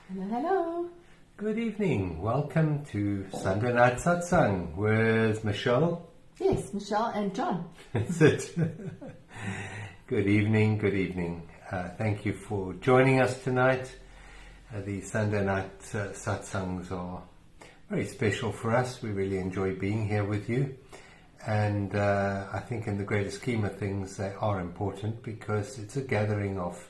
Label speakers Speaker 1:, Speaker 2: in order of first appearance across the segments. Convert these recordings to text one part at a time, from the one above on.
Speaker 1: Hello, hello.
Speaker 2: Good evening. Welcome to Sunday Night Satsang. Where's Michelle?
Speaker 1: Yes, Michelle and John.
Speaker 2: That's it. Good evening, good evening. Thank you for joining us tonight. The Sunday Night Satsangs are very special for us. We really enjoy being here with you. And I think in the greater scheme of things, they are important because it's a gathering of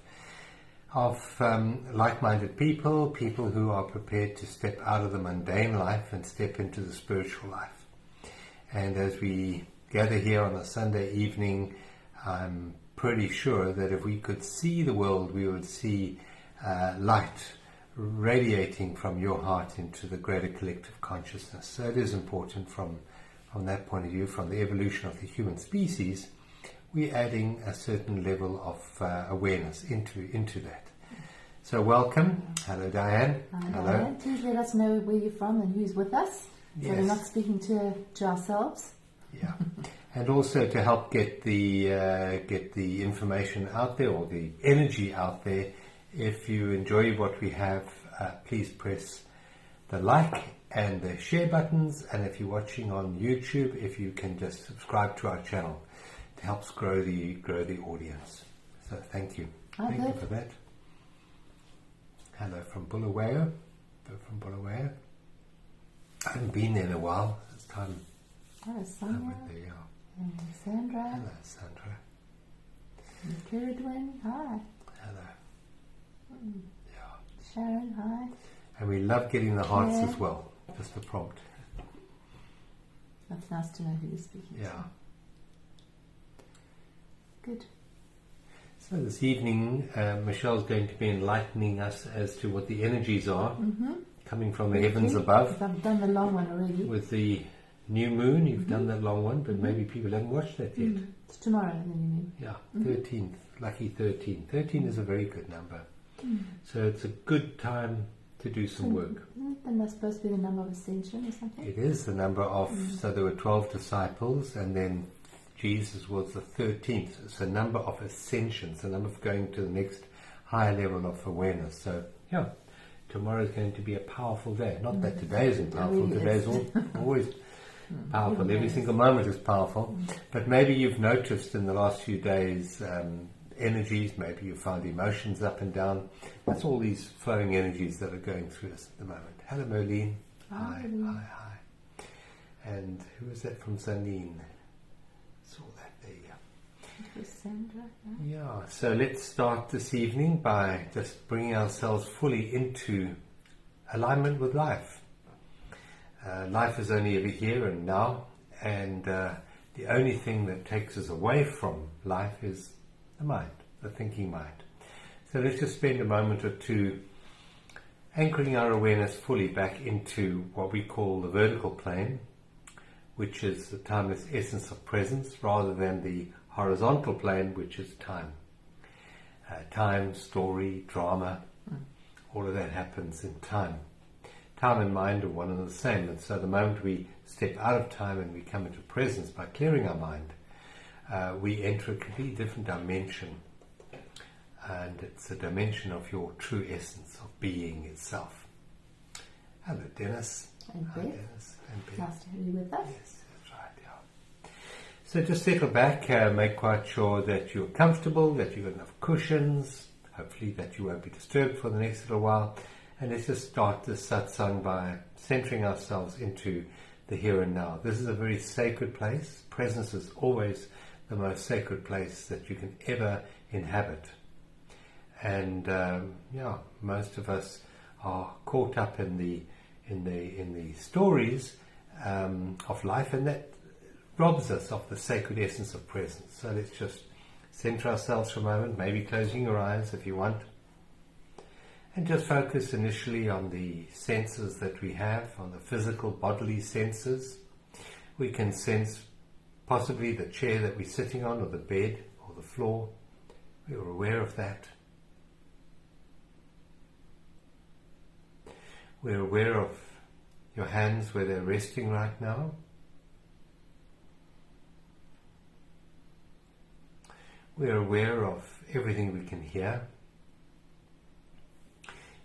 Speaker 2: like-minded people who are prepared to step out of the mundane life and step into the spiritual life. And as we gather here on a Sunday evening, I'm pretty sure that if we could see the world, we would see light radiating from your heart into the greater collective consciousness. So it is important from that point of view, from the evolution of the human species, we're adding a certain level of awareness into that. So welcome. Hello, Diane.
Speaker 1: Hi,
Speaker 2: Hello.
Speaker 1: Diane. Please let us know where you're from and who's with us. So
Speaker 2: Yes.
Speaker 1: we're not speaking to ourselves.
Speaker 2: Yeah, and also to help get the information out there, or the energy out there. If you enjoy what we have, please press the like and the share buttons. And if you're watching on YouTube, if you can just subscribe to our channel, it helps grow the audience. So thank you. Thank you for that. Hello from Bulawayo. I haven't been there in a while. It's time.
Speaker 1: Hello,
Speaker 2: I
Speaker 1: Sandra.
Speaker 2: went there, yeah.
Speaker 1: And Sandra.
Speaker 2: Hello, Sandra.
Speaker 1: And Kiridwin. Hi.
Speaker 2: Hello. Yeah.
Speaker 1: Sharon. Hi.
Speaker 2: And we love getting the hearts
Speaker 1: Yeah.
Speaker 2: as well. Just a prompt.
Speaker 1: That's nice to know who you're speaking
Speaker 2: Yeah.
Speaker 1: to. Good.
Speaker 2: So this evening, Michelle's going to be enlightening us as to what the energies are coming from the heavens above.
Speaker 1: I've done the long one already.
Speaker 2: With the new moon, you've done that long one, but maybe people haven't watched that yet.
Speaker 1: It's tomorrow, the new moon.
Speaker 2: Yeah, 13th, lucky 13. 13 is a very good number. So it's a good time to do some work.
Speaker 1: And that's supposed to be the number of ascension or something?
Speaker 2: It is the number of, so there were 12 disciples, and then Jesus was the 13th. It's a number of ascensions, a number of going to the next higher level of awareness. So, yeah, tomorrow is going to be a powerful day. Not that today isn't powerful,
Speaker 1: really
Speaker 2: today is always powerful. Every single moment is powerful. But maybe you've noticed in the last few days energies, maybe you found emotions up and down. That's all these flowing energies that are going through us at the moment. Hello, Merlene. Hi. And who is that from Zanine? Saw that there.
Speaker 1: It was Sandra.
Speaker 2: Yeah, so let's start this evening by just bringing ourselves fully into alignment with life. Life is only ever here and now, and the only thing that takes us away from life is the mind, the thinking mind. So let's just spend a moment or two anchoring our awareness fully back into what we call the vertical plane, which is the timeless essence of presence, rather than the horizontal plane, which is time. Time, story, drama, all of that happens in time. Time and mind are one and the same, and so the moment we step out of time and we come into presence by clearing our mind, we enter a completely different dimension, and it's a dimension of your true essence of being itself. Hello, Dennis.
Speaker 1: And
Speaker 2: Hi,
Speaker 1: Beth.
Speaker 2: Dennis. And Beth.
Speaker 1: Nice to have you with us.
Speaker 2: Yes, that's right, yeah. So just settle back, make quite sure that you're comfortable, that you've got enough cushions, hopefully that you won't be disturbed for the next little while. And let's just start this satsang by centering ourselves into the here and now. This is a very sacred place. Presence is always the most sacred place that you can ever inhabit. And most of us are caught up in the stories of life, and that robs us of the sacred essence of presence. So let's just center ourselves for a moment, maybe closing your eyes if you want, and just focus initially on the senses that we have, on the physical bodily senses. We can sense possibly the chair that we're sitting on, or the bed, or the floor. We are aware of that. We're aware of your hands where they're resting right now. We're aware of everything we can hear.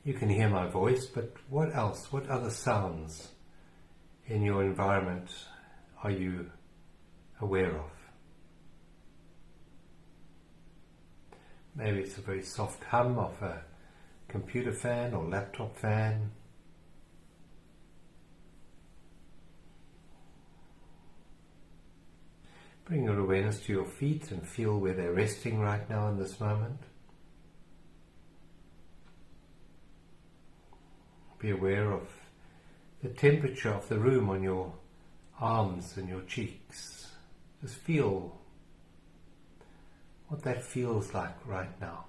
Speaker 2: You can hear my voice, but what else? What other sounds in your environment are you aware of? Maybe it's a very soft hum of a computer fan or laptop fan. Bring your awareness to your feet and feel where they're resting right now in this moment. Be aware of the temperature of the room on your arms and your cheeks. Just feel what that feels like right now.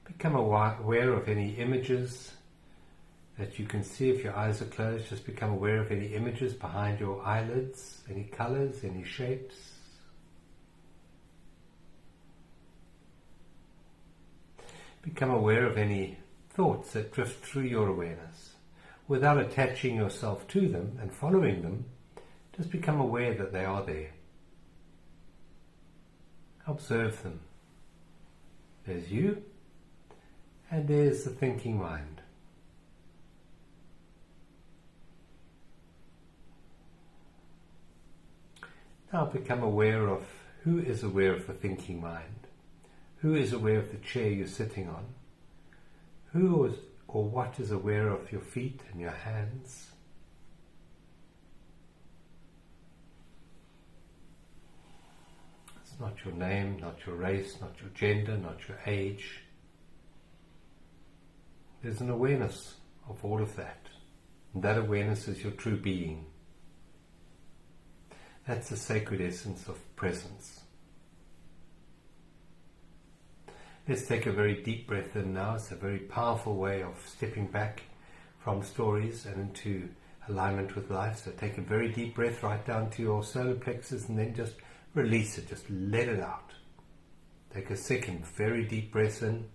Speaker 2: Become aware of any images that you can see if your eyes are closed. Just become aware of any images behind your eyelids, any colors, any shapes. Become aware of any thoughts that drift through your awareness. Without attaching yourself to them and following them, just become aware that they are there. Observe them. There's you, and there's the thinking mind. Now become aware of who is aware of the thinking mind. Who is aware of the chair you're sitting on? Who is, or what is aware of your feet and your hands? It's not your name, not your race, not your gender, not your age. There's an awareness of all of that. And that awareness is your true being. That's the sacred essence of presence. Let's take a very deep breath in now. It's a very powerful way of stepping back from stories and into alignment with life. So take a very deep breath right down to your solar plexus and then just release it. Just let it out. Take a second very deep breath in,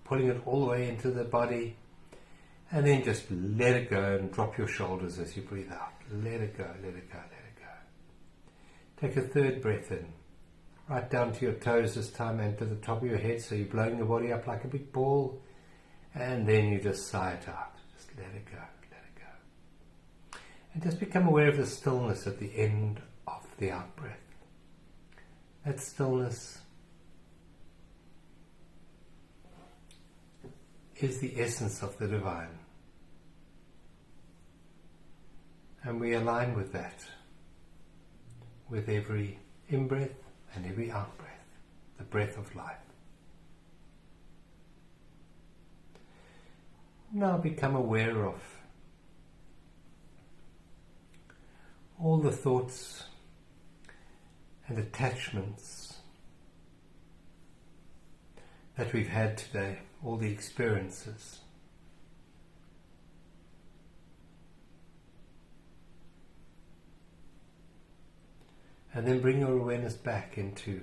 Speaker 2: pulling it all the way into the body, and then just let it go and drop your shoulders as you breathe out. Let it go, let it go, let it go. Take a third breath in. Right down to your toes this time and to the top of your head, so you're blowing your body up like a big ball, and then you just sigh it out. Just let it go, let it go. And just become aware of the stillness at the end of the out-breath. That stillness is the essence of the divine. And we align with that, with every in-breath and every out-breath, the breath of life. Now become aware of all the thoughts and attachments that we've had today, all the experiences. And then bring your awareness back into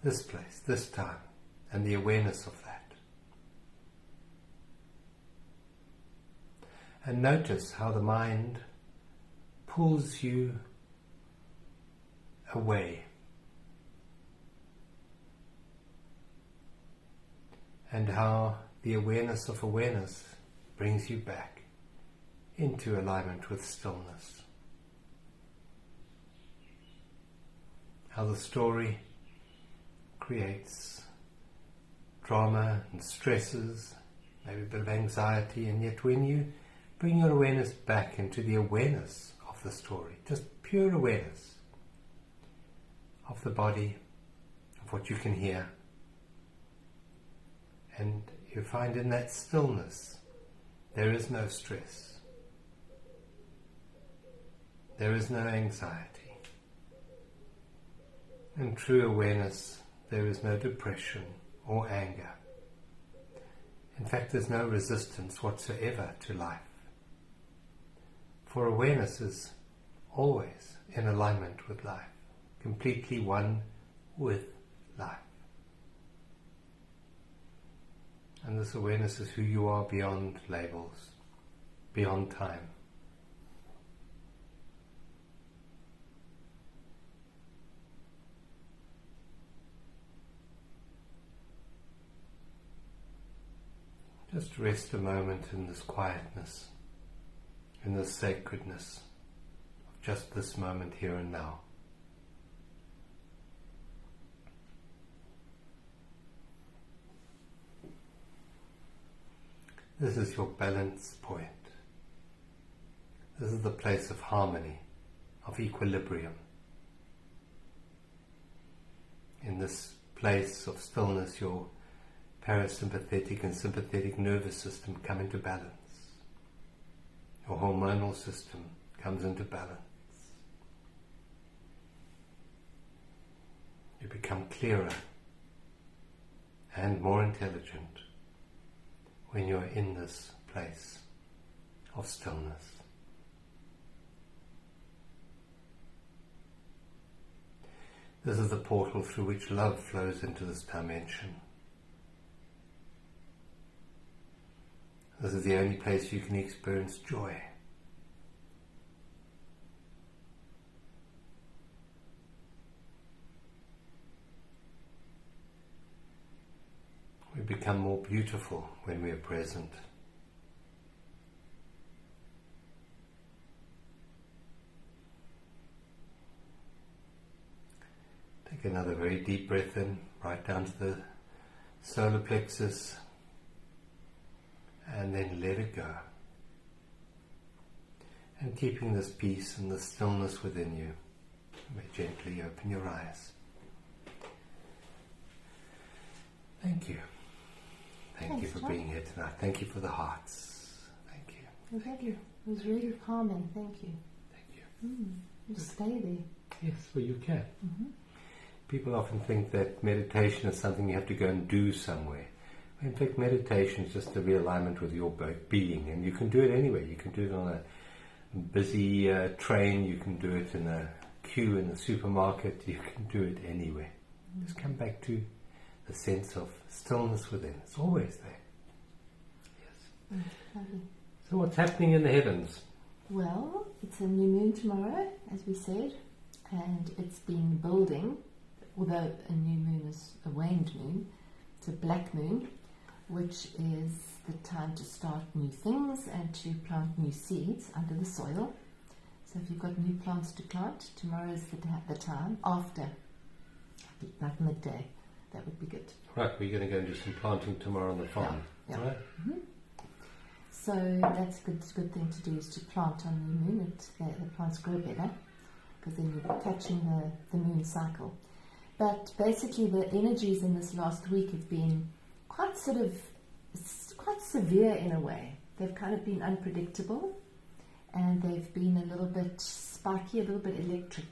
Speaker 2: this place, this time, and the awareness of that. And notice how the mind pulls you away. And how the awareness of awareness brings you back into alignment with stillness. How the story creates drama and stresses, maybe a bit of anxiety, and yet when you bring your awareness back into the awareness of the story, just pure awareness of the body, of what you can hear, and you find in that stillness there is no stress, there is no anxiety. In true awareness, there is no depression or anger. In fact, there's no resistance whatsoever to life. For awareness is always in alignment with life, completely one with life. And this awareness is who you are beyond labels, beyond time. Just rest a moment in this quietness, in this sacredness of just this moment here and now. This is your balance point. This is the place of harmony, of equilibrium. In this place of stillness, your parasympathetic and sympathetic nervous system come into balance. Your hormonal system comes into balance. You become clearer and more intelligent when you are in this place of stillness. This is the portal through which love flows into this dimension. This is the only place you can experience joy. We become more beautiful when we are present. Take another very deep breath in, right down to the solar plexus, and then let it go. And keeping this peace and this stillness within you, you may gently open your eyes. Thank you. Thank you for being here tonight. Thank you for the hearts. Thank you.
Speaker 1: Well, thank you. It was really calming. Thank you.
Speaker 2: Thank you.
Speaker 1: Just stay there.
Speaker 2: Yes, well you can.
Speaker 1: Mm-hmm.
Speaker 2: People often think that meditation is something you have to go and do somewhere. In fact, meditation is just a realignment with your being, and you can do it anywhere. You can do it on a busy train, you can do it in a queue in the supermarket, you can do it anywhere. Mm-hmm. Just come back to the sense of stillness within. It's always there. Yes.
Speaker 1: Lovely.
Speaker 2: So what's happening in the heavens?
Speaker 1: Well, it's a new moon tomorrow, as we said, and it's been building. Although a new moon is a waned moon, it's a black moon, which is the time to start new things and to plant new seeds under the soil. So if you've got new plants to plant, tomorrow is the time after, like midday. That would be good.
Speaker 2: Right, we're going to go and do some planting tomorrow on the farm.
Speaker 1: Yeah.
Speaker 2: Right?
Speaker 1: Mm-hmm. So that's a good thing to do, is to plant on new moon. The plants grow better because then you're catching the moon cycle. But basically the energies in this last week have been quite severe in a way. They've kind of been unpredictable, and they've been a little bit spiky, a little bit electric,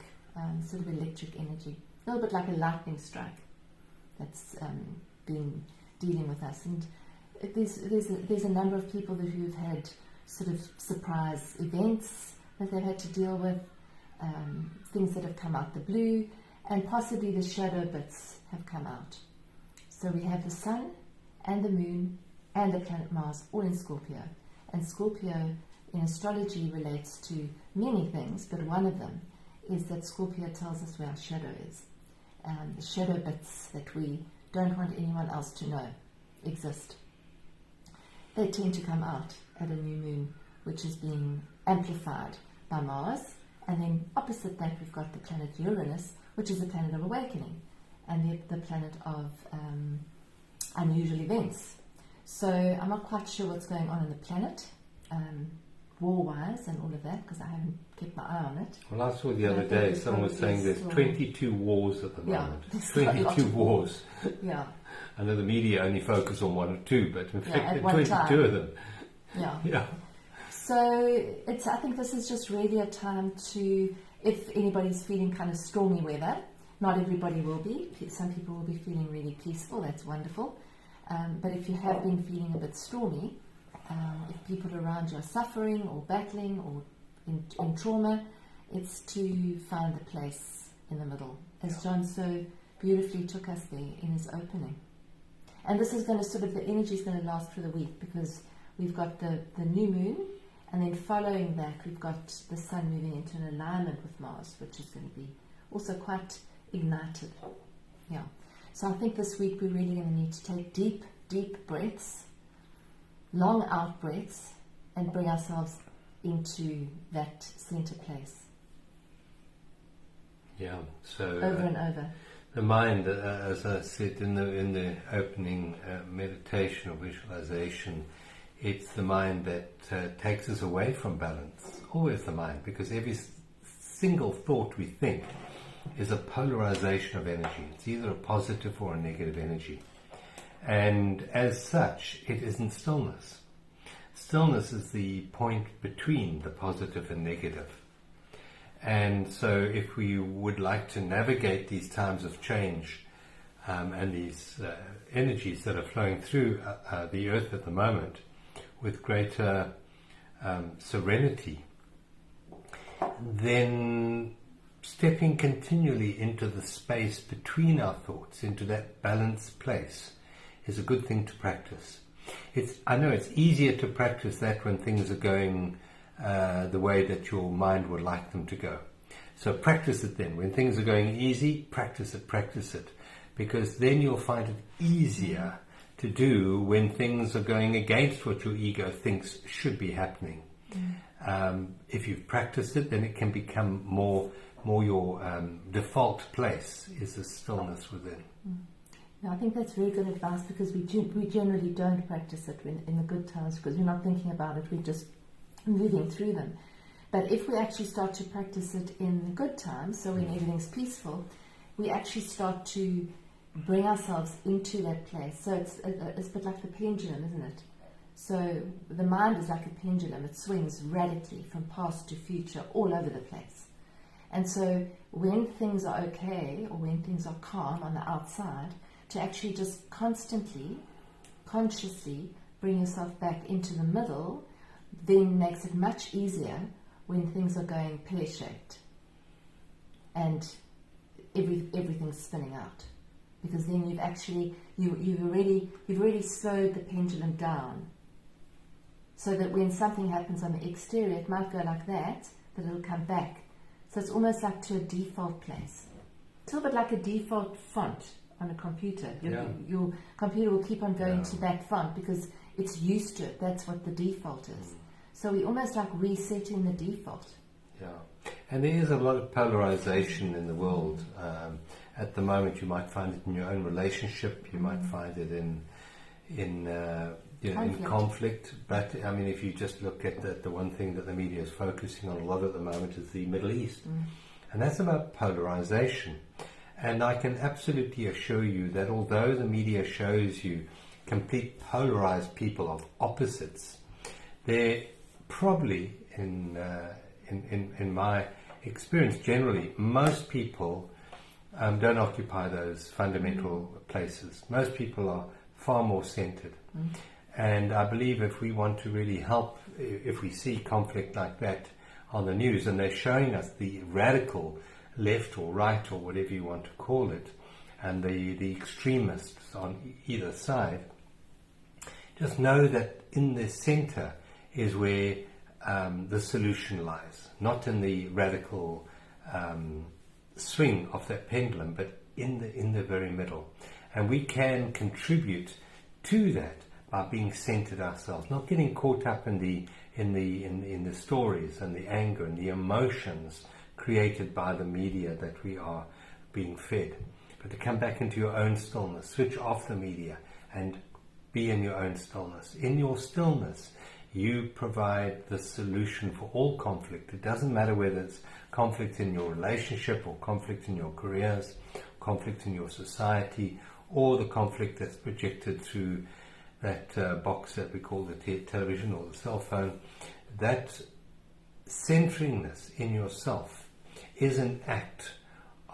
Speaker 1: sort of electric energy. A little bit like a lightning strike that's been dealing with us. And there's a number of people who've had sort of surprise events that they've had to deal with, things that have come out the blue, and possibly the shadow bits have come out. So we have the sun and the moon and the planet Mars all in Scorpio. And Scorpio in astrology relates to many things, but one of them is that Scorpio tells us where our shadow is. The shadow bits that we don't want anyone else to know exist. They tend to come out at a new moon, which is being amplified by Mars. And then opposite that we've got the planet Uranus, which is the planet of awakening, and the planet of unusual events. So I'm not quite sure what's going on in the planet, war-wise and all of that, because I haven't kept my eye on it.
Speaker 2: Well, I saw the other day someone was saying there's 22 wars at the moment. 22 wars.
Speaker 1: Yeah.
Speaker 2: I know the media only focus on one or two, but in fact there are 22
Speaker 1: time.
Speaker 2: of them.
Speaker 1: Yeah.
Speaker 2: Yeah.
Speaker 1: So I think this is just really a time to, if anybody's feeling kind of stormy weather, not everybody will be. Some people will be feeling really peaceful. That's wonderful. But if you have been feeling a bit stormy, if people around you are suffering or battling or in trauma, it's to find the place in the middle, as John so beautifully took us there in his opening. And this is going to the energy is going to last for the week, because we've got the new moon, and then following that we've got the sun moving into an alignment with Mars, which is going to be also quite ignited. Yeah. So I think this week we're really going to need to take deep, deep breaths long out breaths and bring ourselves into that center place.
Speaker 2: Yeah, so
Speaker 1: over and over.
Speaker 2: The mind, as I said in the opening meditation or visualization, it's the mind that takes us away from balance. Always the mind, because every single thought we think is a polarization of energy. It's either a positive or a negative energy. And as such, it isn't stillness. Stillness is the point between the positive and negative. And so if we would like to navigate these times of change and these energies that are flowing through the earth at the moment with greater serenity, then stepping continually into the space between our thoughts, into that balanced place, is a good thing to practice. I know it's easier to practice that when things are going the way that your mind would like them to go. So practice it then. When things are going easy, practice it. Because then you'll find it easier to do when things are going against what your ego thinks should be happening. If you've practiced it, then it can become more your default place is the stillness within.
Speaker 1: Now, I think that's very good advice, because we generally don't practice it in the good times, because we're not thinking about it, we're just moving through them. But if we actually start to practice it in the good times, so when everything's peaceful, we actually start to bring ourselves into that place. So it's a bit like the pendulum, isn't it? So the mind is like a pendulum. It swings radically from past to future all over the place. And so when things are okay, or when things are calm on the outside, to actually just constantly, consciously bring yourself back into the middle then makes it much easier when things are going pear-shaped and everything's spinning out, because then you've already slowed the pendulum down, so that when something happens on the exterior, it might go like that, but it'll come back. So it's almost like to a default place. It's a little bit like a default font on a computer. Your computer will keep on going to that font because it's used to it. That's what the default is. So we almost like resetting the default.
Speaker 2: Yeah, and there is a lot of polarization in the world. At the moment, you might find it in your own relationship. You might find it in conflict. But I mean, if you just look at the one thing that the media is focusing on a lot at the moment is the Middle East, and that's about polarization. And I can absolutely assure you that although the media shows you complete polarized people of opposites, they're probably, in my experience generally, most people don't occupy those fundamental places. Most people are far more centered. And I believe if we want to really help, if we see conflict like that on the news, and they're showing us the radical left or right or whatever you want to call it, and the extremists on either side, just know that in the center is where the solution lies, not in the radical swing of that pendulum, but in the very middle. And we can contribute to that by being centered ourselves, not getting caught up in the stories and the anger and the emotions created by the media that we are being fed, but to come back into your own stillness, switch off the media and be in your own stillness. In your stillness, you provide the solution for all conflict. It doesn't matter whether it's conflict in your relationship or conflict in your careers, conflict in your society, or the conflict that's projected through that box that we call the television or the cell phone. That centeringness in yourself is an act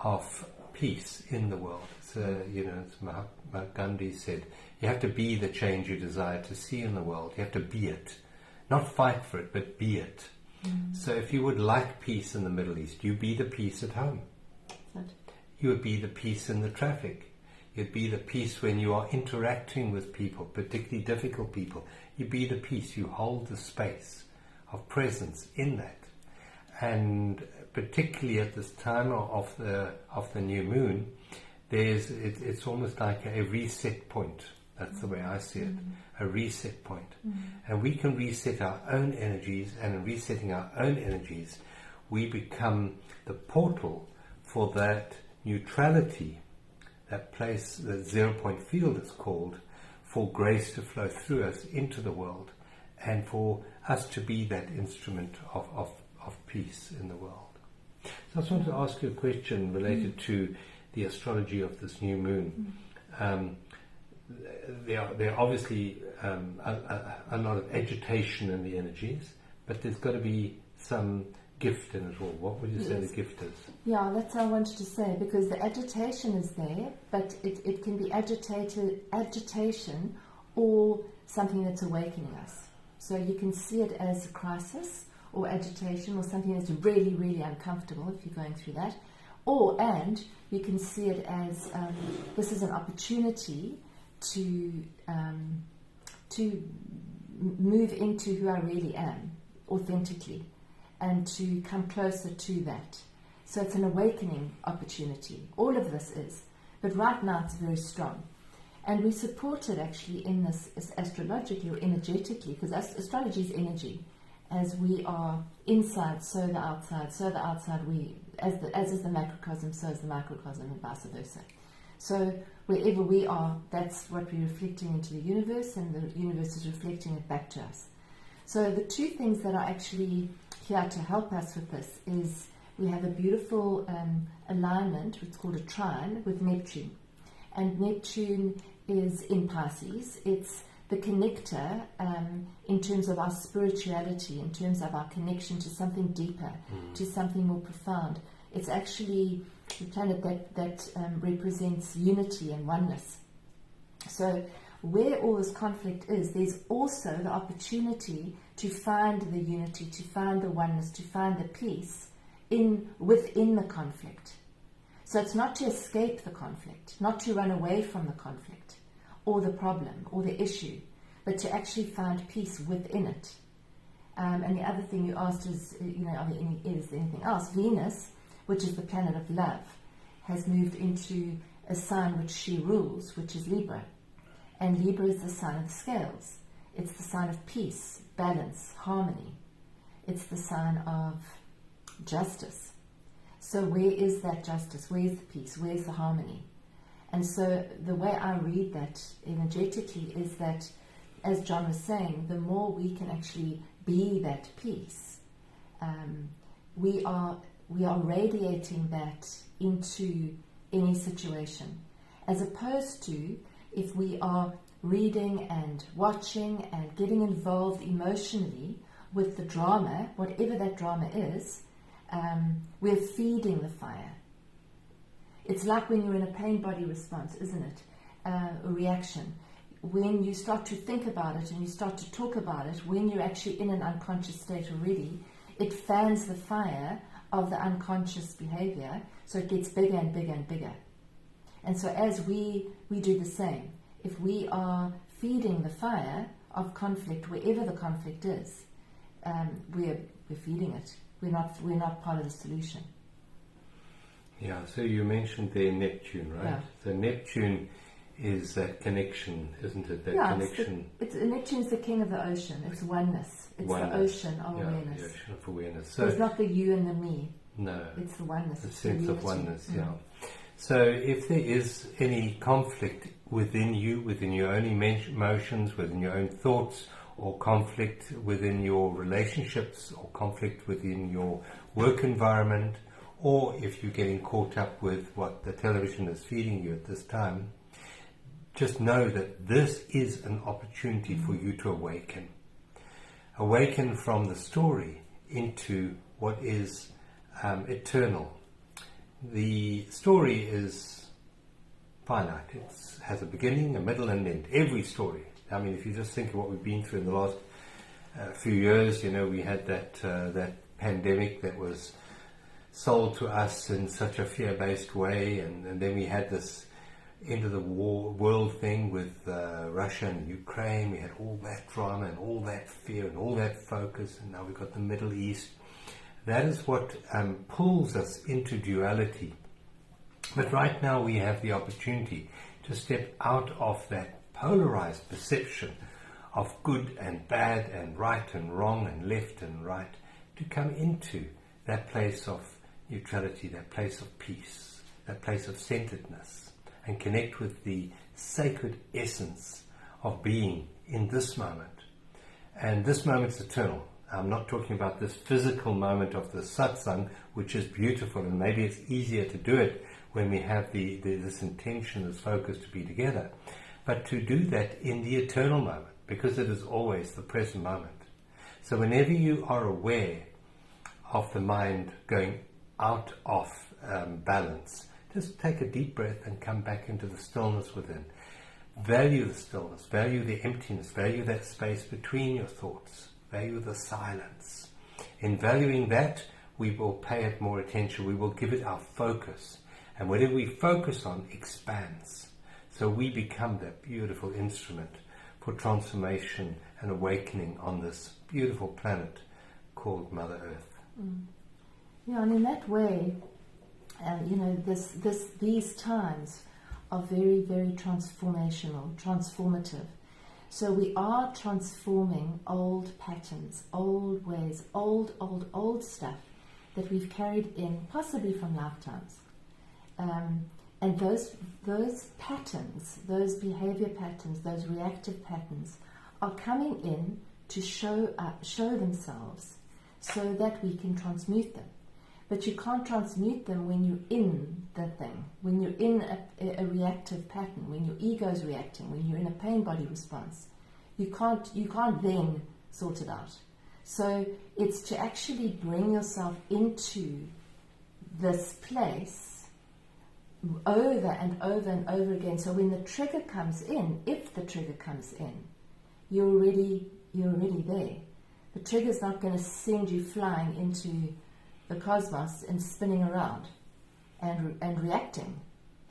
Speaker 2: of peace in the world. As Mahatma Gandhi said, you have to be the change you desire to see in the world. You have to be it. Not fight for it, but be it. So if you would like peace in the Middle East, you be the peace at home. You would be the peace in the traffic. You'd be the peace when you are interacting with people, particularly difficult people. You be the peace. You hold the space of presence in that. And particularly at this time of the new moon, it's almost like a reset point. That's the way I see it, a reset point. And we can reset our own energies, and in resetting our own energies, we become the portal for that neutrality, that place, that 0 point field it's called, for grace to flow through us into the world, and for us to be that instrument of peace in the world. So I just want to ask you a question related to the astrology of this new moon. There are obviously a lot of agitation in the energies, but there's got to be some gift in it all. What would you say the gift is?
Speaker 1: Yeah, that's what I wanted to say, because the agitation is there, but it can be agitation or something that's awakening us. So you can see it as a crisis or agitation or something that's really, really uncomfortable if you're going through that. And you can see it as this is an opportunity to move into who I really am authentically, and to come closer to that. So it's an awakening opportunity. All of this is. But right now it's very strong. And we support it actually in this astrologically or energetically, because astrology is energy. As we are inside, so the outside. So the outside, as is the macrocosm, so is the microcosm, and vice versa. So wherever we are, that's what we're reflecting into the universe, and the universe is reflecting it back to us. So the two things that are actually here to help us with this is we have a beautiful alignment, it's called a trine, with Neptune. And Neptune is in Pisces. It's the connector in terms of our spirituality, in terms of our connection to something deeper, to something more profound. It's actually the planet that represents unity and oneness. So where all this conflict is, there's also the opportunity to find the unity, to find the oneness, to find the peace within the conflict. So it's not to escape the conflict, not to run away from the conflict or the problem or the issue, but to actually find peace within it. And the other thing you asked is, is there anything else? Venus, which is the planet of love, has moved into a sign which she rules, which is Libra. And Libra is the sign of the scales. It's the sign of peace, balance, harmony. It's the sign of justice. So where is that justice? Where is the peace? Where is the harmony? And so the way I read that energetically is that, as John was saying, the more we can actually be that peace, we are radiating that into any situation, as opposed to if we are reading and watching and getting involved emotionally with the drama, whatever that drama is, we're feeding the fire. It's like when you're in a pain body response, isn't it? A reaction. When you start to think about it and you start to talk about it, when you're actually in an unconscious state already, it fans the fire of the unconscious behavior, so it gets bigger and bigger and bigger. And so as we do the same, if we are feeding the fire of conflict, wherever the conflict is, we're feeding it. We're not part of the solution.
Speaker 2: Yeah, so you mentioned there Neptune, right?
Speaker 1: Yeah.
Speaker 2: So Neptune is that connection, isn't it? That connection.
Speaker 1: Neptune's the king of the ocean. It's oneness. It's the ocean of awareness.
Speaker 2: The ocean of awareness. So
Speaker 1: it's not the you and the me.
Speaker 2: No.
Speaker 1: It's the oneness.
Speaker 2: The
Speaker 1: it's
Speaker 2: sense
Speaker 1: the
Speaker 2: of oneness, yeah. So if there is any conflict within you, within your own emotions, within your own thoughts, or conflict within your relationships, or conflict within your work environment, or if you're getting caught up with what the television is feeding you at this time, just know that this is an opportunity for you to awaken. Awaken from the story into what is eternal. The story is finite. It has a beginning, a middle, and end. Every story. I mean, if you just think of what we've been through in the last few years, we had that pandemic that was sold to us in such a fear-based way, and then we had this end of the world thing with Russia and Ukraine. We had all that drama and all that fear and all that focus, and now we've got the Middle East. That is what pulls us into duality. But right now we have the opportunity to step out of that polarized perception of good and bad and right and wrong and left and right, to come into that place of neutrality, that place of peace, that place of centeredness, and connect with the sacred essence of being in this moment. And this moment's eternal. I'm not talking about this physical moment of the satsang, which is beautiful, and maybe it's easier to do it when we have this intention, this focus to be together. But to do that in the eternal moment, because it is always the present moment. So whenever you are aware of the mind going out of balance, just take a deep breath and come back into the stillness within. Value the stillness, value the emptiness, value that space between your thoughts, value the silence. In valuing that, we will pay it more attention, we will give it our focus. And whatever we focus on expands. So we become that beautiful instrument for transformation and awakening on this beautiful planet called Mother Earth.
Speaker 1: Yeah, and in that way, these times are very, very transformative. So we are transforming old patterns, old ways, old stuff that we've carried in, possibly from lifetimes. And those patterns, those behavior patterns, those reactive patterns are coming in to show themselves so that we can transmute them. But you can't transmute them when you're in the thing, when you're in a reactive pattern, when your ego's reacting, when you're in a pain body response. You can't then sort it out. So it's to actually bring yourself into this place over and over and over again. So when the trigger comes in, if the trigger comes in, you're already there. The trigger's not going to send you flying into the cosmos and spinning around and reacting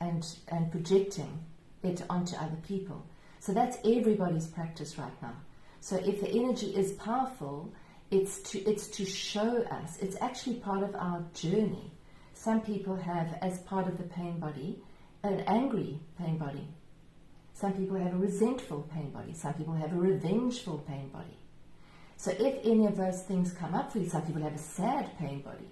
Speaker 1: and projecting it onto other people. So that's everybody's practice right now. So if the energy is powerful, it's to show us. It's actually part of our journey. Some people have, as part of the pain body, an angry pain body. Some people have a resentful pain body. Some people have a revengeful pain body. So if any of those things come up for you, some people have a sad pain body.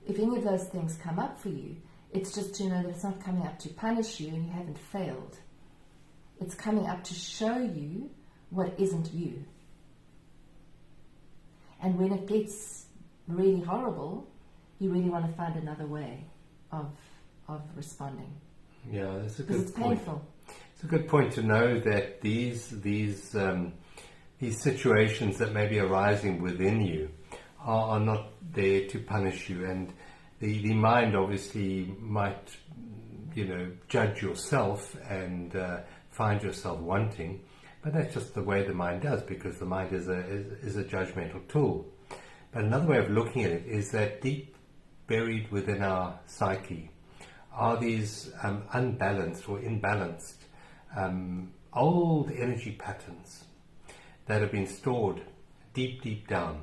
Speaker 1: If any of those things come up for you, it's just to know that it's not coming up to punish you and you haven't failed. It's coming up to show you what isn't you. And when it gets really horrible, you really want to find another way of responding.
Speaker 2: Yeah, that's a good point.
Speaker 1: Because it's painful.
Speaker 2: It's a good point to know that these situations that may be arising within you are not there to punish you, and the mind obviously might, judge yourself and find yourself wanting, but that's just the way the mind does, because the mind is a judgmental tool. But another way of looking at it is that deep buried within our psyche are these unbalanced or imbalanced old energy patterns that have been stored deep down.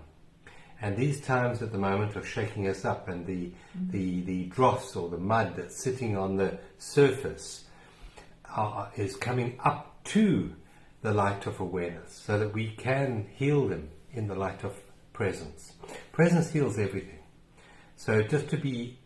Speaker 2: And these times at the moment of shaking us up, and the dross or the mud that's sitting on the surface is coming up to the light of awareness, so that we can heal them in the light of presence. Presence heals everything. So just to be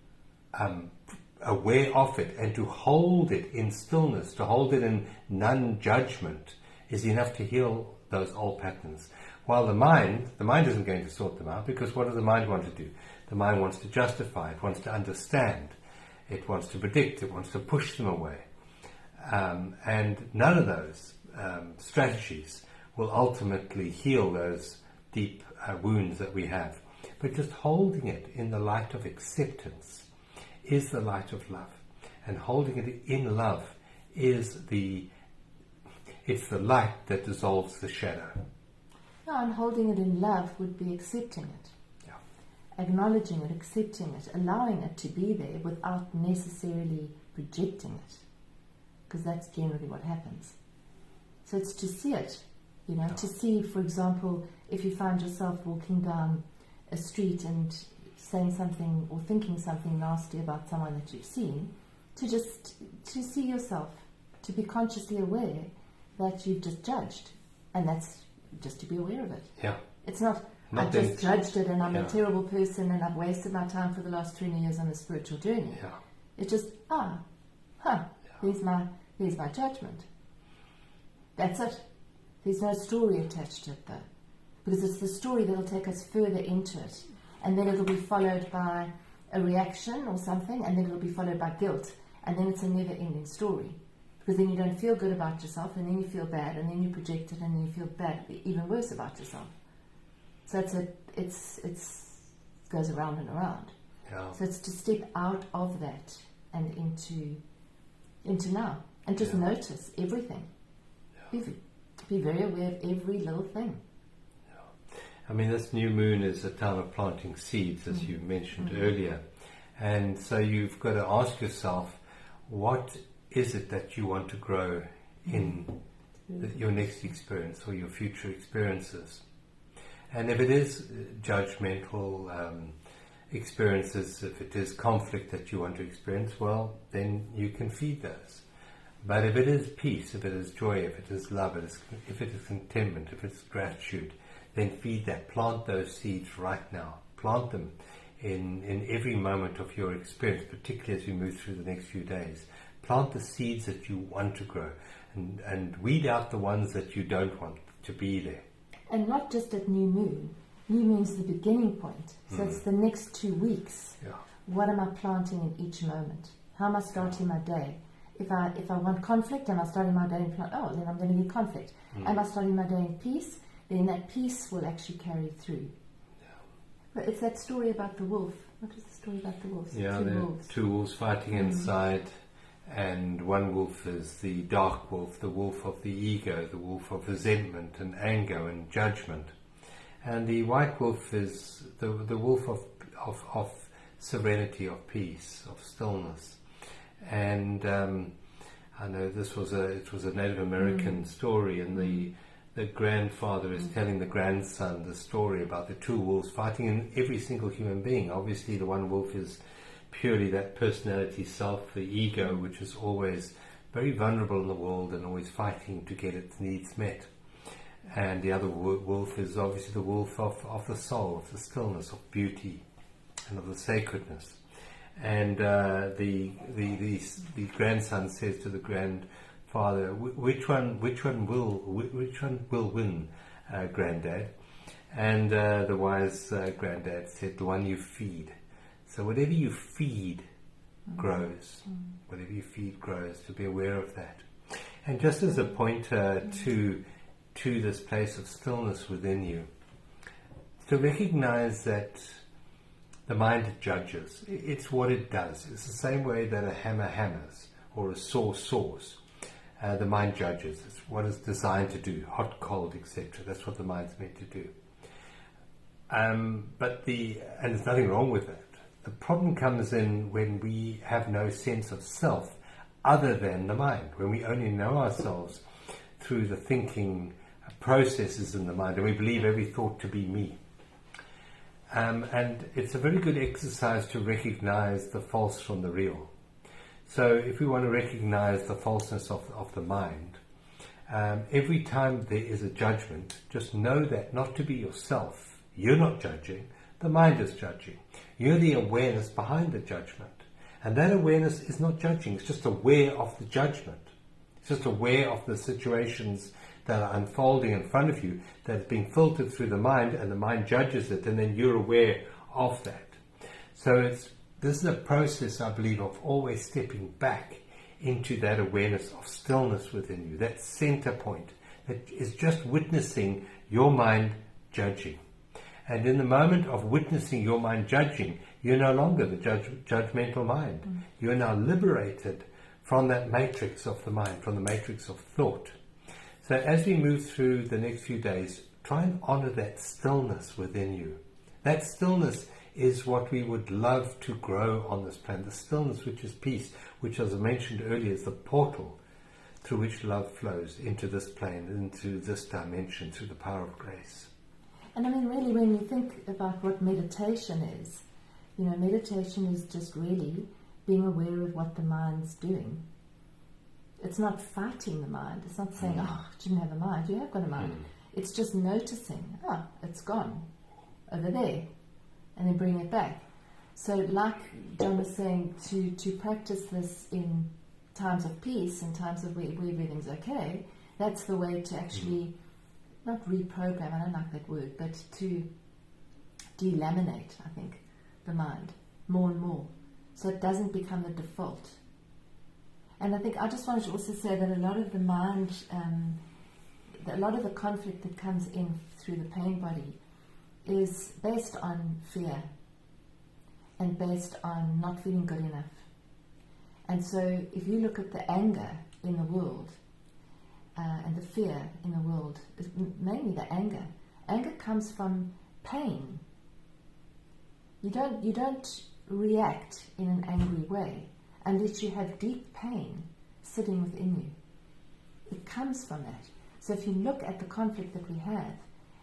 Speaker 2: aware of it and to hold it in stillness, to hold it in non-judgment, is enough to heal those old patterns. While the mind isn't going to sort them out, because what does the mind want to do? The mind wants to justify, it wants to understand, it wants to predict, it wants to push them away. And none of those strategies will ultimately heal those deep wounds that we have. But just holding it in the light of acceptance is the light of love. And holding it in love is it's the light that dissolves the shadow.
Speaker 1: No, and holding it in love would be accepting it.
Speaker 2: Yeah.
Speaker 1: Acknowledging it, accepting it, allowing it to be there without necessarily projecting it. Because that's generally what happens. So it's to see it, to see, for example, if you find yourself walking down a street and saying something or thinking something nasty about someone that you've seen, to see yourself to be consciously aware that you've just judged, and that's just to be aware of it.
Speaker 2: Yeah.
Speaker 1: It's not
Speaker 2: Not
Speaker 1: I've just judged it and I'm
Speaker 2: Yeah.
Speaker 1: a terrible person and I've wasted my time for the last 20 years on the spiritual journey.
Speaker 2: Yeah.
Speaker 1: It's just, here's my judgment. That's it. There's no story attached to it though. Because it's the story that'll take us further into it. And then it'll be followed by a reaction or something, and then it'll be followed by guilt. And then it's a never-ending story. Because then you don't feel good about yourself, and then you feel bad, and then you project it, and then you feel bad, even worse about yourself. So it goes around and around.
Speaker 2: Yeah.
Speaker 1: So it's to step out of that and into now, and just
Speaker 2: Yeah.
Speaker 1: notice everything.
Speaker 2: Yeah.
Speaker 1: Be very aware of every little thing.
Speaker 2: I mean, this new moon is a time of planting seeds, as you mentioned earlier. And so you've got to ask yourself, what is it that you want to grow in your next experience or your future experiences? And if it is judgmental experiences, if it is conflict that you want to experience, well, then you can feed those. But if it is peace, if it is joy, if it is love, if it is contentment, if it's gratitude, then feed that. Plant those seeds right now. Plant them in every moment of your experience, particularly as we move through the next few days. Plant the seeds that you want to grow and weed out the ones that you don't want to be there.
Speaker 1: And not just at new moon. New moon's the beginning point. So it's the next 2 weeks.
Speaker 2: Yeah.
Speaker 1: What am I planting in each moment? How am I starting my day? If I want conflict, am I starting my day in then I'm going to get conflict. Am I starting my day in peace? Then that peace will actually carry through.
Speaker 2: Yeah.
Speaker 1: But it's that story about the wolf. What is the story about the wolves?
Speaker 2: Yeah,
Speaker 1: Two
Speaker 2: there are
Speaker 1: wolves.
Speaker 2: two wolves fighting inside, and one wolf is the dark wolf, the wolf of the ego, the wolf of resentment and anger and judgment. And the white wolf is the wolf of serenity, of peace, of stillness. And I know it was a Native American story, and the grandfather is telling the grandson the story about the two wolves fighting in every single human being. Obviously the one wolf is purely that personality self, the ego, which is always very vulnerable in the world and always fighting to get its needs met. And the other wolf is obviously the wolf of the soul, of the stillness, of beauty and of the sacredness. And the grandson says to the grandfather, "Which one will win, Granddad?" And the wise granddad said, "The one you feed." So whatever you feed grows. Whatever you feed grows. To be aware of that. And just as a pointer to this place of stillness within you, to recognize that the mind judges. It's what it does. It's the same way that a hammer hammers or a saw saws. The mind judges. It's what it's designed to do, hot, cold, etc. That's what the mind's meant to do. And there's nothing wrong with that. The problem comes in when we have no sense of self other than the mind, when we only know ourselves through the thinking processes in the mind, and we believe every thought to be me. And it's a very good exercise to recognize the false from the real. So if we want to recognize the falseness of the mind, every time there is a judgment, just know that not to be yourself. You're not judging, the mind is judging. You're the awareness behind the judgment. And that awareness is not judging, it's just aware of the judgment. It's just aware of the situations that are unfolding in front of you, that is being filtered through the mind, and the mind judges it, and then you're aware of that. So this is a process, I believe, of always stepping back into that awareness of stillness within you, that center point that is just witnessing your mind judging. And in the moment of witnessing your mind judging, you're no longer the judgmental mind. You're now liberated from that matrix of the mind, from the matrix of thought. So as we move through the next few days, try and honor that stillness within you. That stillness is what we would love to grow on this planet. The stillness, which is peace, which, as I mentioned earlier, is the portal through which love flows into this plane, into this dimension, through the power of grace.
Speaker 1: And I mean, really, when you think about what meditation is, meditation is just really being aware of what the mind's doing. It's not fighting the mind. It's not saying, oh, you didn't have a mind. You have got a mind. It's just noticing, it's gone over there, and then bring it back. So like John was saying, to practice this in times of peace and times of where everything's okay, that's the way to actually, not reprogram, I don't like that word, but to delaminate, I think, the mind more and more, so it doesn't become the default. And I think I just wanted to also say that a lot of the mind, a lot of the conflict that comes in through the pain body is based on fear and based on not feeling good enough. And so if you look at the anger in the world and the fear in the world, mainly the anger. Anger comes from pain. You don't react in an angry way unless you have deep pain sitting within you. It comes from that. So if you look at the conflict that we have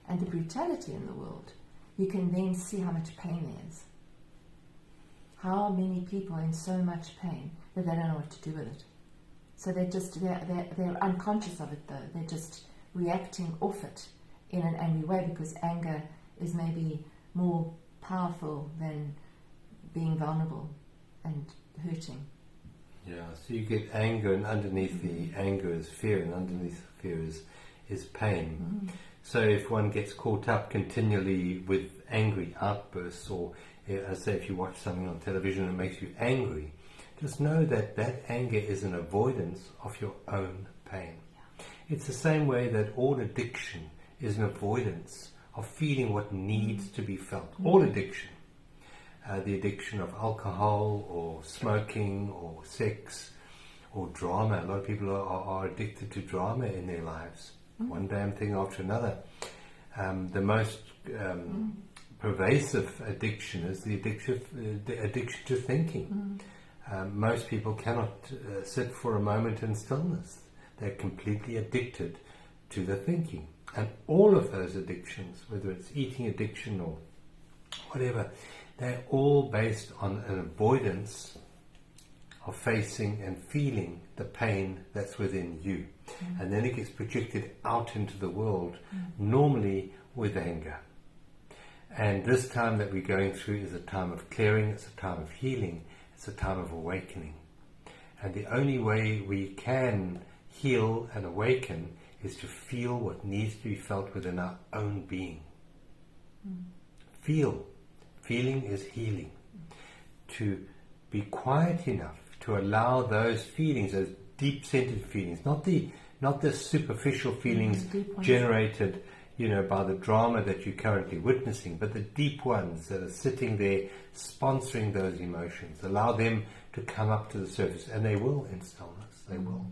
Speaker 1: and the brutality in the world, you can then see how much pain there is. How many people are in so much pain that they don't know what to do with it. So they're unconscious of it though. They're just reacting off it in an angry way because anger is maybe more powerful than being vulnerable and hurting.
Speaker 2: Yeah, so you get anger, and underneath the anger is fear, and underneath the fear is pain. So if one gets caught up continually with angry outbursts, or say if you watch something on television that makes you angry, just know that that anger is an avoidance of your own pain. Yeah. It's the same way that all addiction is an avoidance of feeling what needs to be felt. All addiction. The addiction of alcohol or smoking or sex or drama. A lot of people are addicted to drama in their lives. One damn thing after another. The most pervasive addiction is the addiction to thinking. Most people cannot sit for a moment in stillness. They're completely addicted to the thinking. And all of those addictions, whether it's eating addiction or whatever, they're all based on an avoidance of facing and feeling the pain that's within you. And then it gets projected out into the world, normally with anger. And this time that we're going through is a time of clearing, it's a time of healing, it's a time of awakening. And the only way we can heal and awaken is to feel what needs to be felt within our own being. Feel. Feeling is healing. To be quiet enough to allow those feelings, those deep-centered feelings, not the superficial feelings generated, by the drama that you're currently witnessing, but the deep ones that are sitting there sponsoring those emotions. Allow them to come up to the surface, and they will in stillness. They will.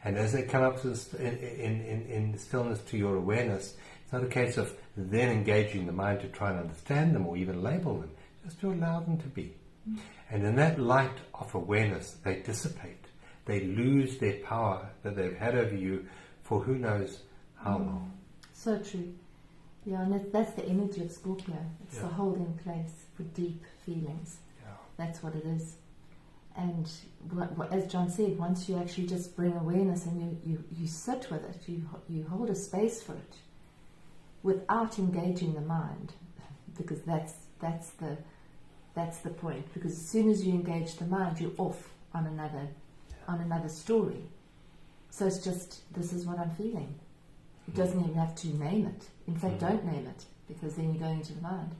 Speaker 2: And as they come up to in stillness to your awareness, it's not a case of then engaging the mind to try and understand them or even label them, just to allow them to be. And in that light of awareness, they dissipate. They lose their power that they've had over you for who knows how long.
Speaker 1: So true. Yeah, and that's the energy of Scorpio. It's the holding place for deep feelings. Yeah. That's what it is. And as John said, once you actually just bring awareness and you sit with it, you hold a space for it, without engaging the mind, because that's the point. Because as soon as you engage the mind, you're off on another story. So it's just, this is what I'm feeling. It doesn't even have to name it. In fact, don't name it, because then you're going into the mind.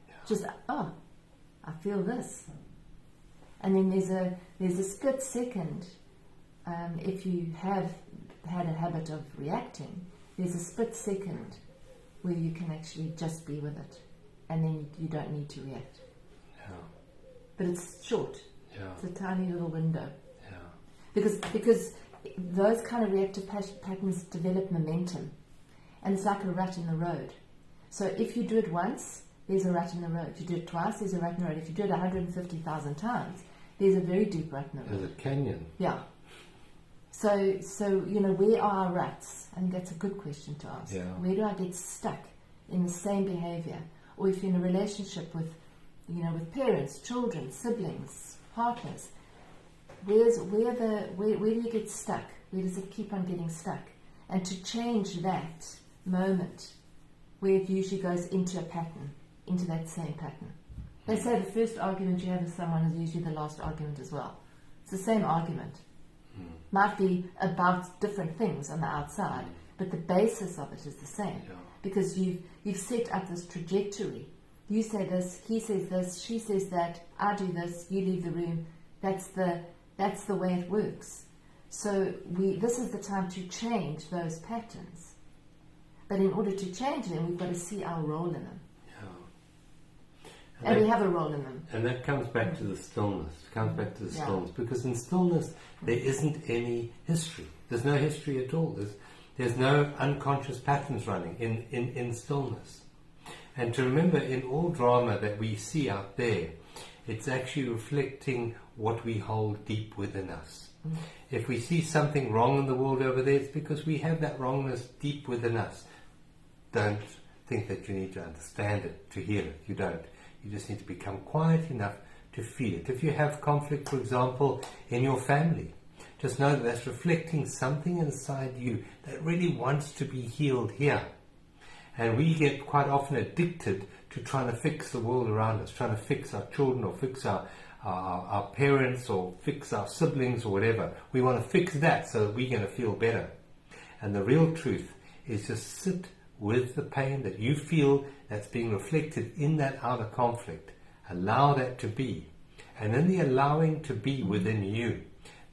Speaker 1: Yeah. Just, I feel this. And then there's a split second, if you have had a habit of reacting, there's a split second where you can actually just be with it, and then you don't need to react. Yeah. But it's short. Yeah. It's a tiny little window. Yeah. Because those kind of reactive patterns develop momentum, and it's like a rut in the road. So if you do it once, there's a rut in the road. You do it twice, there's a rut in the road. If you do it 150,000 times, there's a very deep rut in the road.
Speaker 2: There's a canyon.
Speaker 1: Yeah. So where are our ruts? I think that's a good question to ask. Yeah. Where do I get stuck in the same behavior? Or if you're in a relationship with parents, children, siblings, partners, where do you get stuck? Where does it keep on getting stuck? And to change that moment where it usually goes into a pattern, into that same pattern. They say the first argument you have with someone is usually the last argument as well. It's the same argument. Might be about different things on the outside, but the basis of it is the same.
Speaker 2: Yeah.
Speaker 1: Because you've set up this trajectory. You say this, he says this, she says that, I do this, you leave the room. That's the way it works. So this is the time to change those patterns. But in order to change them, we've got to see our role in them. And we have a role in them.
Speaker 2: And that comes back to the stillness. It comes back to the stillness. Because in stillness, there isn't any history. There's no history at all. There's no unconscious patterns running in stillness. And to remember, in all drama that we see out there, it's actually reflecting what we hold deep within us. If we see something wrong in the world over there, it's because we have that wrongness deep within us. Don't think that you need to understand it to heal it. You don't. You just need to become quiet enough to feel it. If you have conflict, for example, in your family, just know that that's reflecting something inside you that really wants to be healed here. And we get quite often addicted to trying to fix the world around us, trying to fix our children or fix our parents or fix our siblings or whatever. We want to fix that so that we're going to feel better. And the real truth is just sit with the pain that you feel that's being reflected in that outer conflict. Allow that to be. And in the allowing to be within you,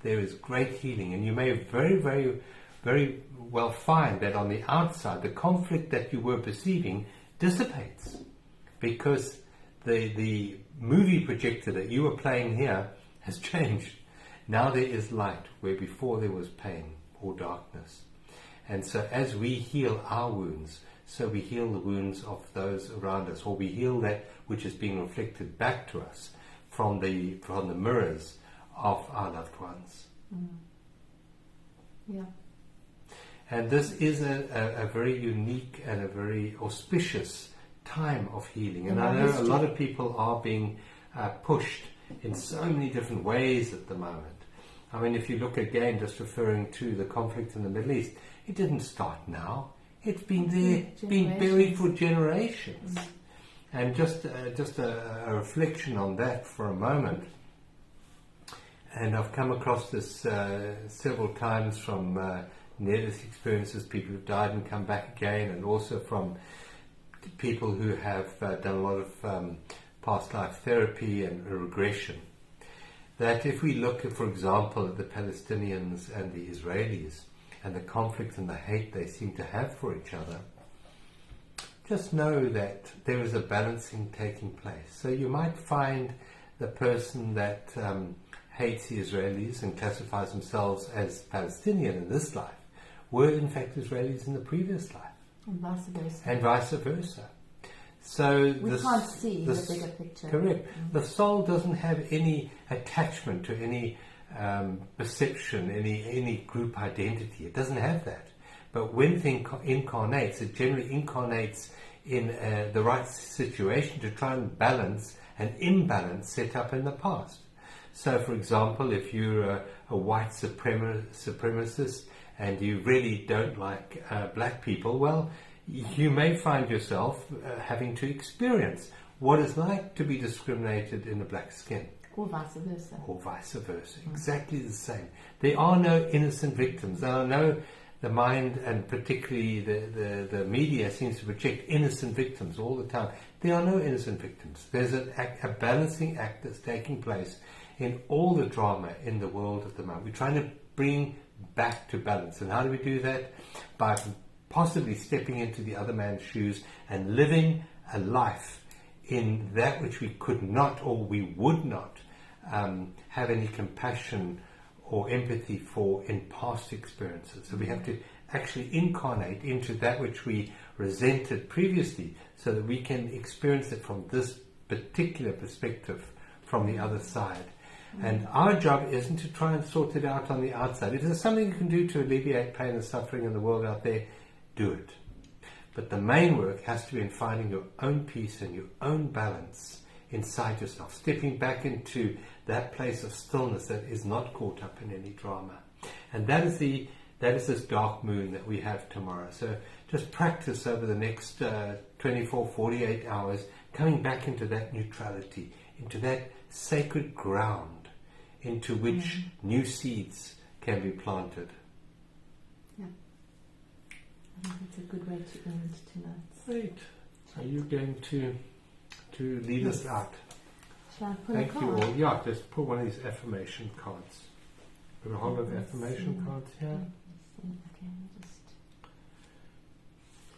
Speaker 2: there is great healing. And you may very, very, very well find that on the outside, the conflict that you were perceiving dissipates. Because the movie projector that you were playing here has changed. Now there is light where before there was pain or darkness. And so as we heal our wounds, so we heal the wounds of those around us, or we heal that which is being reflected back to us from the mirrors of our loved ones.
Speaker 1: Yeah.
Speaker 2: And this is a very unique and a very auspicious time of healing. And I know a lot of people are being pushed in so many different ways at the moment. I mean, if you look again, just referring to the conflict in the Middle East, it didn't start now. It's been there, it's been buried for generations. And just a reflection on that for a moment. And I've come across this several times from near-death experiences, people who've died and come back again, and also from people who have done a lot of past life therapy and regression. That if we look, for example, at the Palestinians and the Israelis, and the conflict and the hate they seem to have for each other, just know that there is a balancing taking place. So you might find the person that hates the Israelis and classifies themselves as Palestinian in this life were in fact Israelis in the previous life.
Speaker 1: And vice versa.
Speaker 2: And vice versa. So
Speaker 1: we can't see the bigger picture.
Speaker 2: Correct. The soul doesn't have any attachment to any perception, any group identity. It doesn't have that. But when it incarnates, it generally incarnates in the right situation to try and balance an imbalance set up in the past. So, for example, if you're a white supremacist and you really don't like black people, well, you may find yourself having to experience what it's like to be discriminated in the black skin.
Speaker 1: Or vice versa.
Speaker 2: Or vice versa. Exactly the same. There are no innocent victims. There are no, the mind and particularly the media seems to project innocent victims all the time. There are no innocent victims. There's a balancing act that's taking place in all the drama in the world at the moment. We're trying to bring back to balance. And how do we do that? By possibly stepping into the other man's shoes and living a life in that which we could not or we would not have any compassion or empathy for in past experiences. So we have to actually incarnate into that which we resented previously so that we can experience it from this particular perspective from the other side. And our job isn't to try and sort it out on the outside. If there's something you can do to alleviate pain and suffering in the world out there, do it. But the main work has to be in finding your own peace and your own balance inside yourself, stepping back into that place of stillness that is not caught up in any drama. And that is this dark moon that we have tomorrow. So just practice over the next 24, 48 hours, coming back into that neutrality, into that sacred ground into which new seeds can be planted.
Speaker 1: Yeah. I think that's a good way to end tonight.
Speaker 2: Great. Are you going to lead us out?
Speaker 1: Shall I pull
Speaker 2: Thank
Speaker 1: a
Speaker 2: you
Speaker 1: card?
Speaker 2: all. Yeah, just pull one of these affirmation cards. Got a whole of affirmation cards here.
Speaker 1: Okay,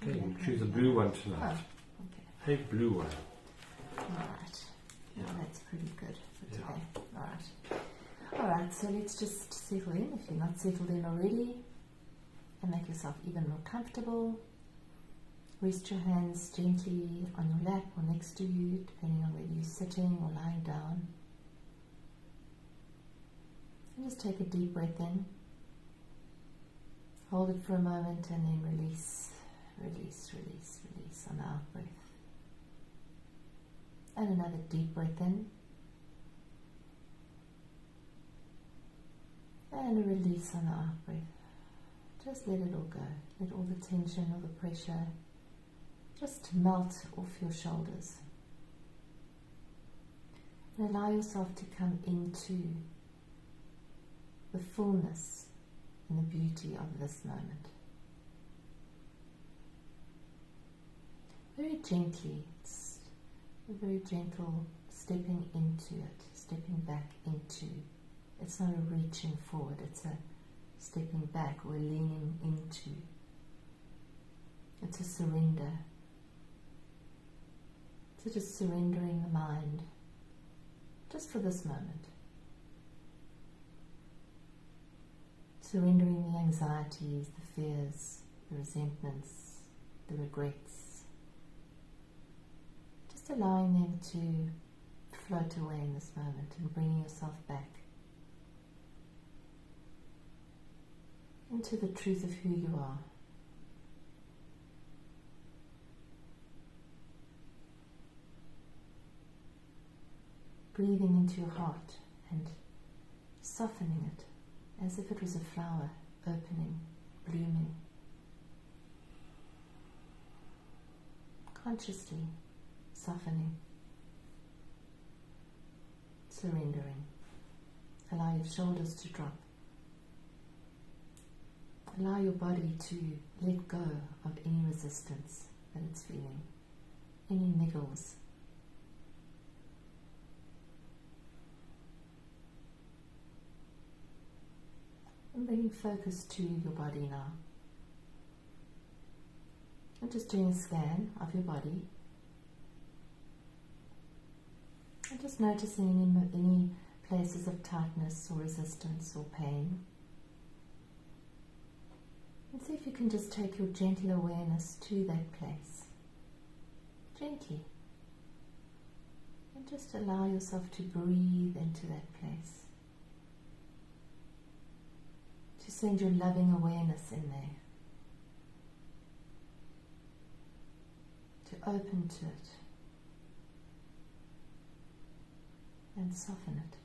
Speaker 2: Okay, you can choose a blue one tonight.
Speaker 1: Oh, okay.
Speaker 2: A blue one.
Speaker 1: Alright.
Speaker 2: Yeah.
Speaker 1: Well, that's pretty good for
Speaker 2: Yeah.
Speaker 1: today. Alright, so let's just settle in if you're not settled in already, and make yourself even more comfortable. Rest your hands gently on your lap or next to you, depending on whether you're sitting or lying down. And just take a deep breath in. Hold it for a moment and then release, release, release, release on the out breath. And another deep breath in. And a release on the out breath. Just let it all go. Let all the tension or the pressure just melt off your shoulders. And allow yourself to come into the fullness and the beauty of this moment. Very gently, it's a very gentle stepping into it, stepping back into. It's not a reaching forward, it's a stepping back or leaning into. It's a surrender. So just surrendering the mind, just for this moment. Surrendering the anxieties, the fears, the resentments, the regrets. Just allowing them to float away in this moment and bringing yourself back into the truth of who you are. Breathing into your heart and softening it as if it was a flower opening, blooming. Consciously softening, surrendering. Allow your shoulders to drop. Allow your body to let go of any resistance that it's feeling, any niggles. And bringing focus to your body now. And just doing a scan of your body. And just noticing any places of tightness or resistance or pain. And see if you can just take your gentle awareness to that place. Gently. And just allow yourself to breathe into that place. To send your loving awareness in there. To open to it. And soften it.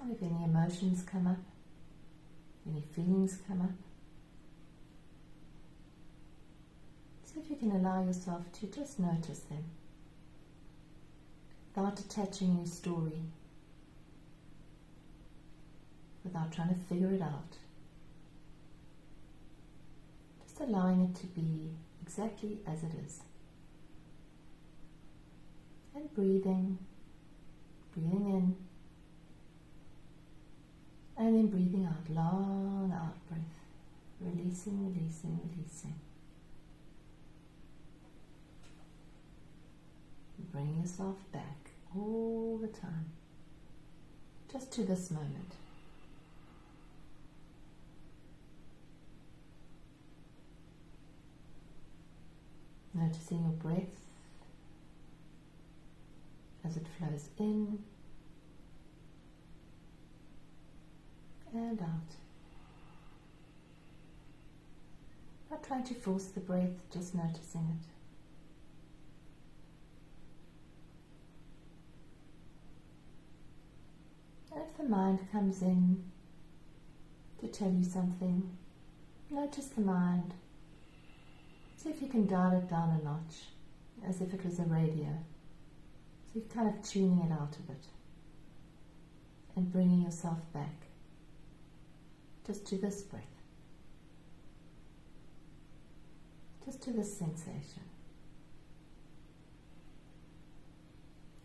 Speaker 1: And if any emotions come up, any feelings come up, see if you can allow yourself to just notice them without attaching any story, without trying to figure it out. Just allowing it to be exactly as it is. And breathing in, and then breathing out, long out breath, releasing, releasing, releasing. Bring yourself back all the time, just to this moment. Noticing your breath as it flows in and out. Not trying to force the breath, just noticing it. And if the mind comes in to tell you something, notice the mind. See if you can dial it down a notch, as if it was a radio. So you're kind of tuning it out of it and bringing yourself back just to this breath, just to this sensation,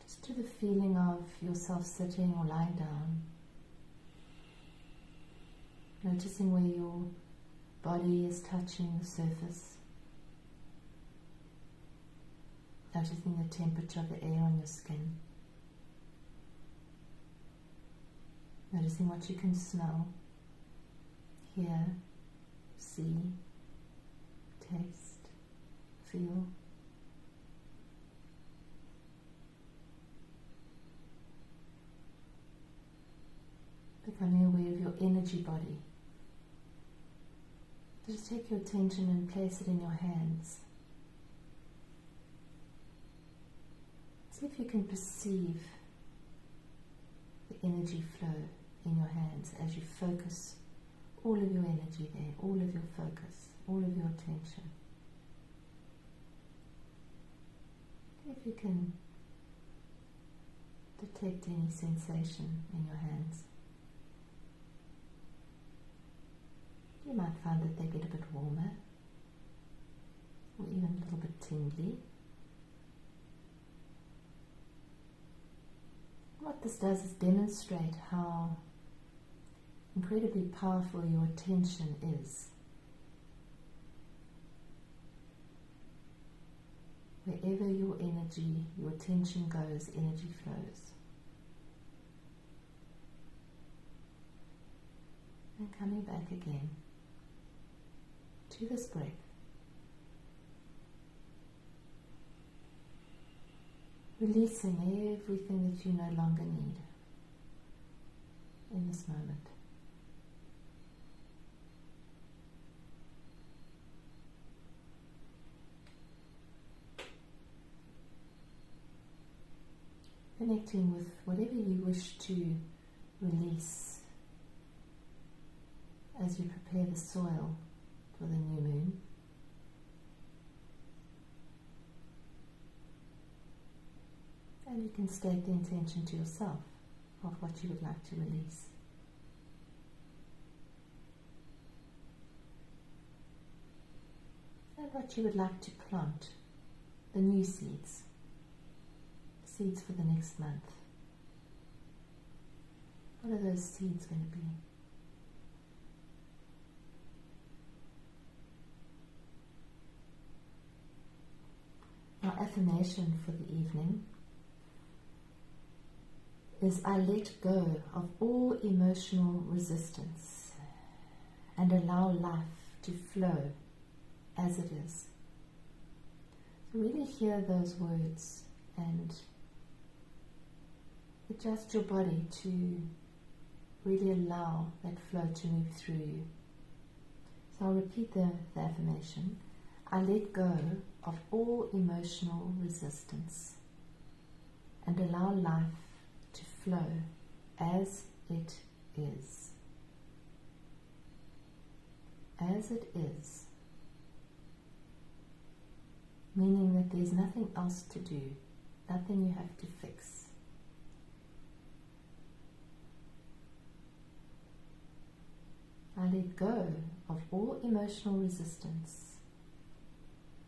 Speaker 1: just to the feeling of yourself sitting or lying down, noticing where your body is touching the surface, noticing the temperature of the air on your skin, noticing what you can smell, hear, see, taste, feel. Becoming aware of your energy body. Just take your attention and place it in your hands. See if you can perceive the energy flow in your hands as you focus all of your energy there, all of your focus, all of your attention. See if you can detect any sensation in your hands. You might find that they get a bit warmer, or even a little bit tingly. What this does is demonstrate how incredibly powerful your attention is. Wherever your energy, your attention goes, energy flows. And coming back again to this breath. Releasing everything that you no longer need in this moment. Connecting with whatever you wish to release as you prepare the soil for the new moon. And you can state the intention to yourself of what you would like to release. And what you would like to plant, the new seeds. Seeds for the next month. What are those seeds going to be? Our affirmation for the evening is I let go of all emotional resistance and allow life to flow as it is. So really hear those words and adjust your body to really allow that flow to move through you. So I'll repeat the affirmation. I let go of all emotional resistance and allow life to flow as it is. As it is. Meaning that there's nothing else to do, nothing you have to fix. I let go of all emotional resistance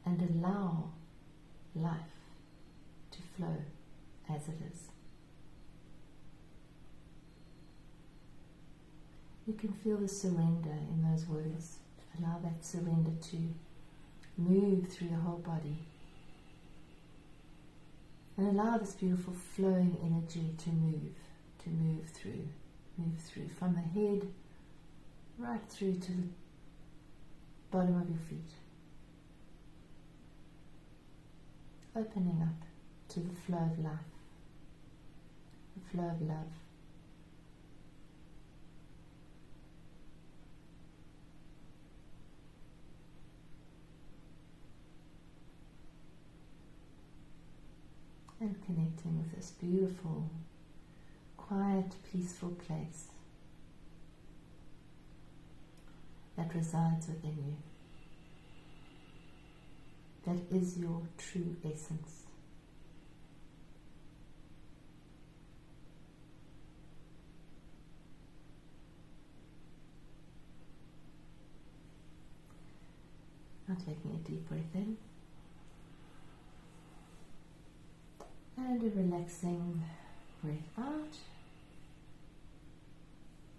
Speaker 1: and allow life to flow as it is. You can feel the surrender in those words. Allow that surrender to move through your whole body. And allow this beautiful flowing energy to move through from the head right through to the bottom of your feet. Opening up to the flow of life, the flow of love. And connecting with this beautiful, quiet, peaceful place that resides within you. That is your true essence. Now taking a deep breath in and a relaxing breath out.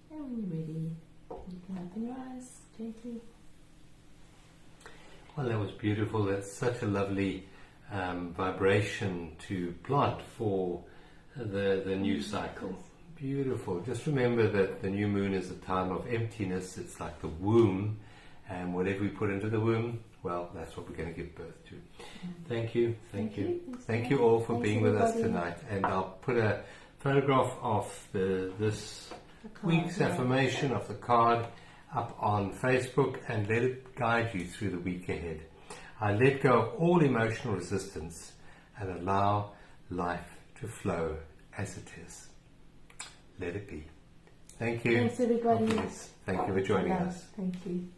Speaker 1: And when you're ready, you can open your eyes gently.
Speaker 2: Well, that was beautiful. That's such a lovely vibration to plant for the new cycle. Beautiful. Just remember that the new moon is a time of emptiness. It's like the womb. And whatever we put into the womb, well, that's what we're going to give birth to. Thank you. Thank you all for being with us tonight. And I'll put a photograph of this week's affirmation of the card up on Facebook and let it guide you through the week ahead. I let go of all emotional resistance and allow life to flow as it is. Let it be. Thank you.
Speaker 1: Thanks, everybody.
Speaker 2: Thank you for joining us.
Speaker 1: Thank you.